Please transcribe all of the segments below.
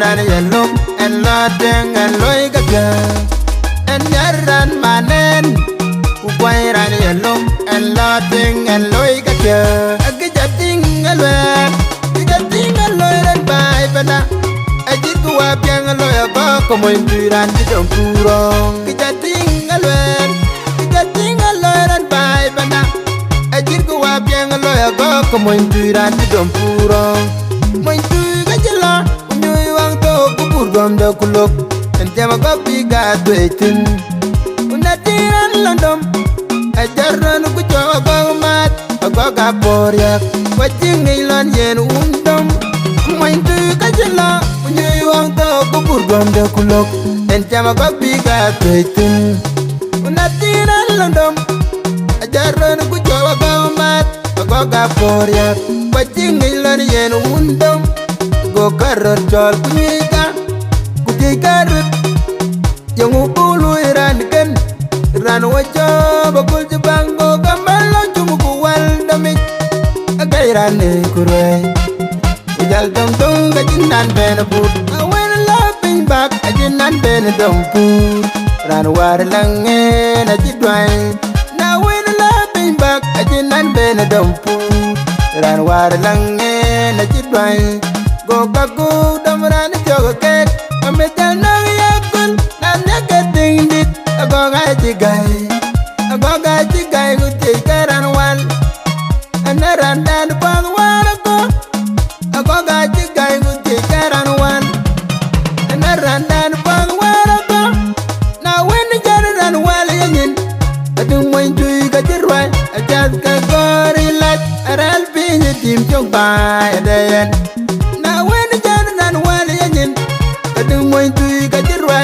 ran yelum en la deng en loy ga ga en yaran manen ku kwai ran yelum en la deng en loy ga ga agi jating alwan agi jating aloy ran bai pana aji ku wa piang aloy ba ko moy ran ti dom purong agi jating alwan agi jating aloy ran bai pana aji ku wa piang aloy ba ko moy ran ti dom purong moy tu ga jela nyoy wang to ku pur gom da kulok en tema ko pi ga twetin unatiran landom ajarran ku jawa mat agoga poryak wajing ilon yen undom main tu kajela nyoy wang to ku pur gom da kulok en tema ko pi ga twetin unatiran landom ajarran ku jawa mat agoga poryak wajing ilon yen undom go karot jol kunyika kujikarut yang upulu iran kan ran wajo bakul jebang go gamalo jumuku wal damit agairane kurai ujal dong dong gajinan ben put awen laping bak ajinan ben dong put ran war lange na jidwai na wen laping bak ajinan ben dong put ran war lange na jidwai go kagu damran jogo ket ametal nang yakul nan nakating dit ago gaji gai gu tikaran wal anaran dan pang warago ago gaji gai gu tikaran wal anaran dan pang warago na wen jaran wal yin adung moy tui ga jirwai ajat ka gorilat aral pinya tim jong bai adayan moy tui ka jirwa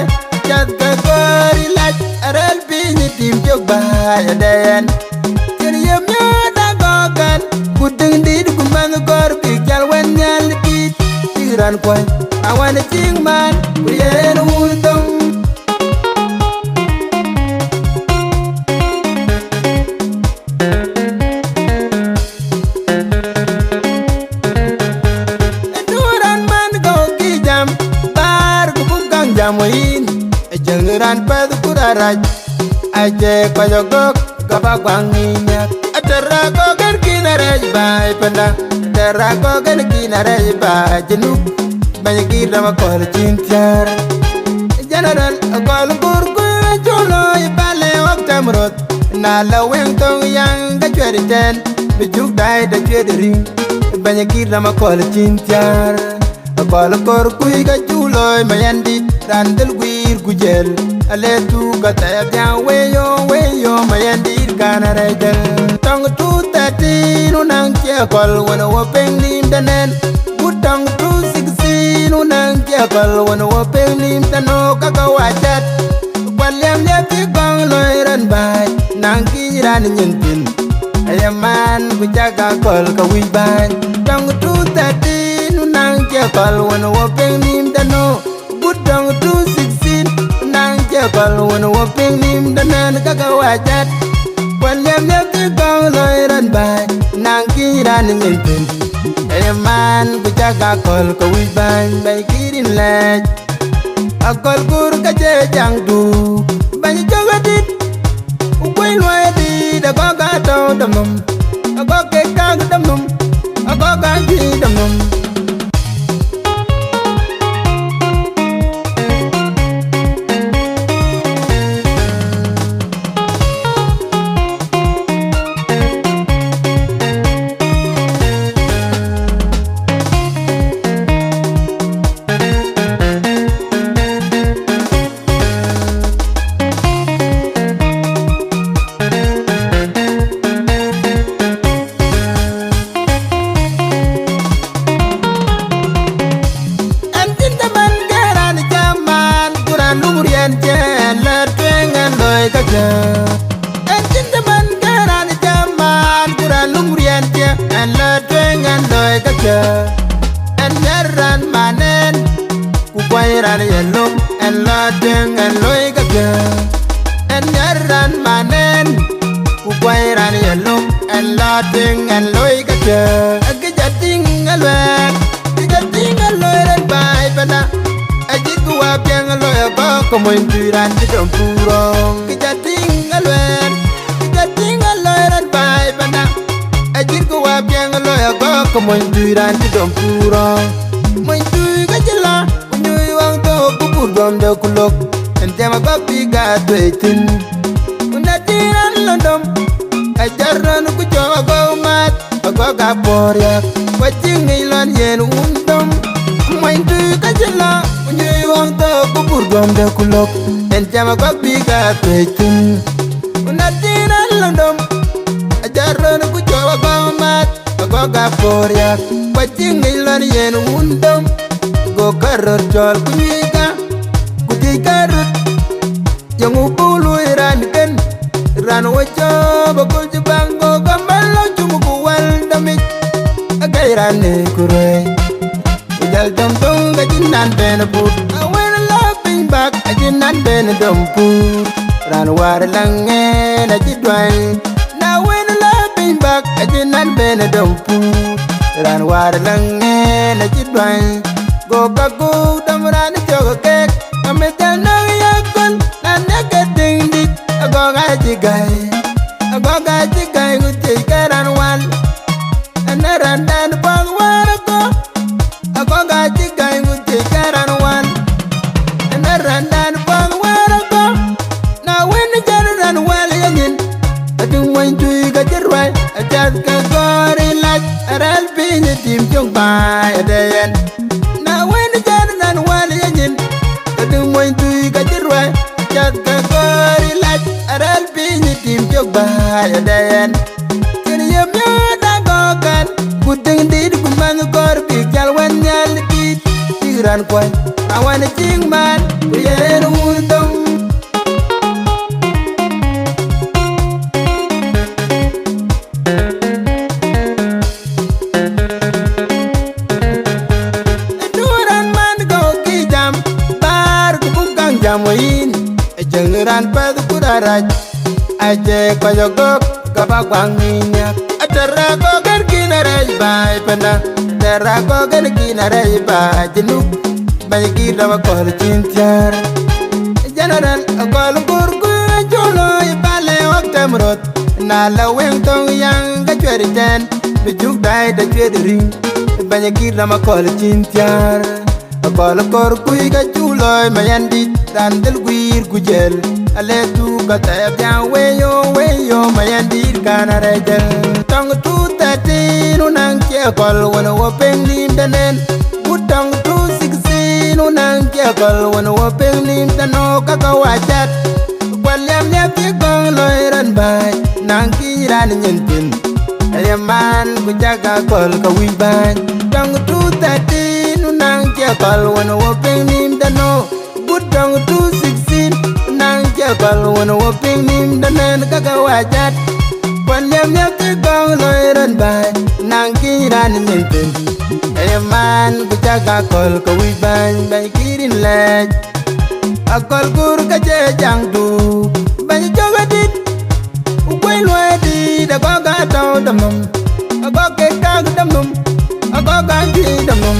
chat ka gori lach aral pini tim jog bay den keriyam nya da gogan budeng di du mang gor pi jal wen nyal bit tiran koy awan ting man yen undong jamuin jangan padu kuraraj aje kojogok kabagwang minyak atara kogen kinarej bai panda atara kogen kinarej bai jenuk banyak kira makol cintiar general akol kurku jolo ibale wak tamrot na laweng tong yang kacweri ten bijuk dai da chweri ring banyak kira makol cintiar akol kurku ga chuloy mayandi randel guir gujel aletu kata ya weyo mayandir kana rejel tong tu tati nunang kia kol wana wapeng lim danen utang tu siksi nunang kia kol wana wapeng lim tano kaka wajat kwaliam liati kong loiran bai nang kiran nyentin ayaman kujaga kol kawiban tong tu tati nunang kia kol wana wapeng lim tano dong tu 16 nang jabal wana waping nim danan kaka wajat kwaliam liap ti kong loiran bai nang kiran ngintin ayaman kujaga kol kawiban bai kirin lej akol kur kaje jang du banyi jogadit ukwai loya di da koga tau damnum akoke kag damnum akoka ji damnum en yaran manen ku kwairan yelum en la deng en loy ga en yaran manen ku kwairan yelum en la deng en loy ga agi jating alwan ran bai pana como intuiran di dompuro kijating aloeran bai bana ajir ko wabiang aloe go como intuiran di dompuro mointui kajela unyui wang to kubur dom de kulok entema babi ga tuitin unatiran londom ajaran ku jawa go mat go ga porya wajing ilon yen undom mointui kajela unyui wang to kubur dom de kulok entema babi ga tuitin unatiran londom ajaran ku jawa go mat go ga porya wajing ilon yen undom go karor jol kunyika kutikarut yang upulu iran ken ran wajo bakul jebang go gambalo cumu kuwal damit agairan ne kuroi ujal dompung gajinan ben put awen laping bak ajinan ben dompur ran war lange na jidwai na wen laping bak ajinan ben dompur ran war lange na jidwai go kagu damran jogo kek ametal nang yakon na nagating dit go gaji gai guti karan wan anaran dan bang warako go gaji gai guti karan wan anaran dan bang warako na wen jaran wal yanin adung wan tui gajerwai ajat ka gori laj aral pin tim jong bai adayan jat ka gori laj aral pinyi tim jog bahaya dayan kini yem yoda gogan kudeng did kumang gor pikal wan nyal kit tiran kwan awan cing man kuyen undom duran man go kijam bar kubukang jamoin jangan padu kudaraj aje kojogok kabagwang minyak atara kogan kinarej bai pena atara kogan kinarej bai jenuk banyak kita bakal cintiar janaran akal kurku jolo ibale waktu merot nala weng tong yang kacuari den bejuk dai da cuari ring banyak kita bakal cintiar akal kurku kaculoi mayandit randel guir gujel ale tu kata ya weyo mayandir kana rejel tong tu tati nunang kekol wana wapeng lindanen utang tu siksi nunang kekol wana wapeng lindano kakawajat kwaliam nyapi kong loiran bai nang kiran nyentin ayaman kujaga kol kawiban tong tu tati nunang kekol wana wapeng lindano utang tu siksi nang jakal wana waping nim danen kakawajat kwanyam nyaki gong loiran bai nang kiran nyenten ayaman kujaga kol kawiban bai kirin lej akol kur kaje jangdu bai jogadit ukwai loedi da goga tau damum agoge kag damum agoga ji damum